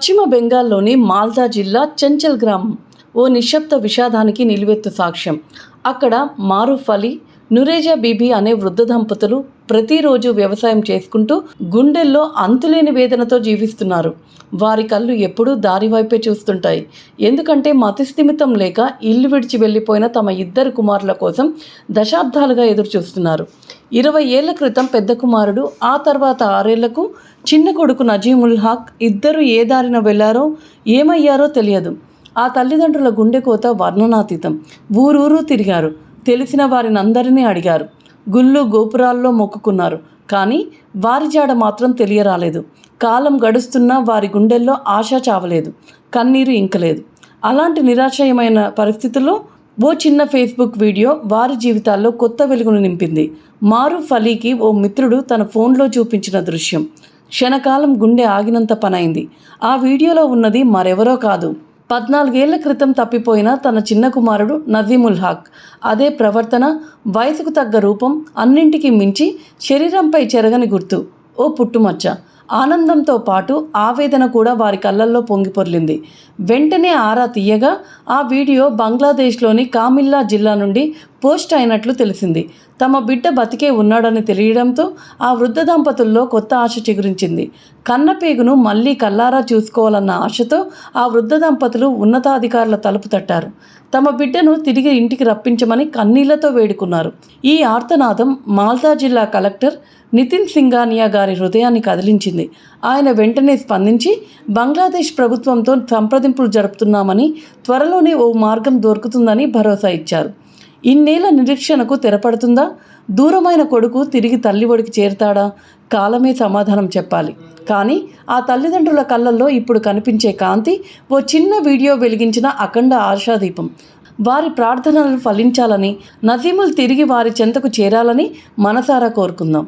పశ్చిమ బెంగాల్లోని మాల్దా జిల్లా చెంచల్ గ్రామం ఓ నిశ్శబ్ద విషాదానికి నిలువెత్తు సాక్ష్యం. అక్కడ మారూఫ్ అలీ, నురేజా బీబీ అనే వృద్ధ దంపతులు ప్రతిరోజు వ్యవసాయం చేసుకుంటూ గుండెల్లో అంతులేని వేదనతో జీవిస్తున్నారు. వారి కళ్ళు ఎప్పుడూ దారి వైపే చూస్తుంటాయి. ఎందుకంటే మతిస్థిమితం లేక ఇల్లు విడిచి వెళ్ళిపోయిన తమ ఇద్దరు కుమారుల కోసం దశాబ్దాలుగా ఎదురుచూస్తున్నారు. 20 ఏళ్ల క్రితం పెద్ద కుమారుడు, ఆ తర్వాత 6 ఏళ్లకు చిన్న కొడుకు నజీముల్ హక్ ఇద్దరు ఏ దారిన వెళ్లారో ఏమయ్యారో తెలియదు. ఆ తల్లిదండ్రుల గుండెకోత వర్ణనాతీతం. ఊరూరు తిరిగారు, తెలిసిన వారినందరినీ అడిగారు, గుళ్ళు గోపురాల్లో మొక్కుకున్నారు. కానీ వారి జాడ మాత్రం తెలియరాలేదు. కాలం గడుస్తున్నా వారి గుండెల్లో ఆశ చావలేదు, కన్నీరు ఇంకలేదు. అలాంటి నిరాశయమైన పరిస్థితుల్లో ఓ చిన్న ఫేస్బుక్ వీడియో వారి జీవితాల్లో కొత్త వెలుగును నింపింది. మారూఫ్ అలీకి ఓ మిత్రుడు తన ఫోన్లో చూపించిన దృశ్యం క్షణకాలం గుండె ఆగినంత పనైంది. ఆ వీడియోలో ఉన్నది మరెవరో కాదు, 14 ఏళ్ల క్రితం తప్పిపోయిన తన చిన్న కుమారుడు నజీముల్ హక్. అదే ప్రవర్తన, వయసుకు తగ్గ రూపం, అన్నింటికీ మించి శరీరంపై చెరగని గుర్తు, ఓ పుట్టుమచ్చ. ఆనందంతో పాటు ఆవేదన కూడా వారి కళ్ళల్లో పొంగిపొర్లింది. వెంటనే ఆరా తీయగా ఆ వీడియో బంగ్లాదేశ్లోని కామిల్లా జిల్లా నుండి పోస్ట్ అయినట్లు తెలిసింది. తమ బిడ్డ బతికే ఉన్నాడని తెలియడంతో ఆ వృద్ధ దంపతుల్లో కొత్త ఆశ చిగురించింది. కన్నపేగును మళ్ళీ కల్లారా చూసుకోవాలన్న ఆశతో ఆ వృద్ధ దంపతులు ఉన్నతాధికారుల తలుపు తట్టారు. తమ బిడ్డను తిరిగి ఇంటికి రప్పించమని కన్నీళ్లతో వేడుకున్నారు. ఈ ఆర్తనాదం మాల్దా జిల్లా కలెక్టర్ నితిన్ సింఘానియా గారి హృదయాన్ని కదిలించింది. ఆయన వెంటనే స్పందించి బంగ్లాదేశ్ ప్రభుత్వంతో సంప్రదింపులు జరుపుతున్నామని, త్వరలోనే ఓ మార్గం దొరుకుతుందని భరోసా ఇచ్చారు. ఇన్నేళ్ల నిరీక్షణకు తెరపడుతుందా? దూరమైన కొడుకు తిరిగి తల్లి ఒడికి చేరుతాడా? కాలమే సమాధానం చెప్పాలి. కానీ ఆ తల్లిదండ్రుల కళ్ళల్లో ఇప్పుడు కనిపించే కాంతి ఓ చిన్న వీడియో వెలిగించిన అఖండ ఆశాదీపం. వారి ప్రార్థనలు ఫలించాలని, నజీముల్ తిరిగి వారి చెంతకు చేరాలని మనసారా కోరుకుందాం.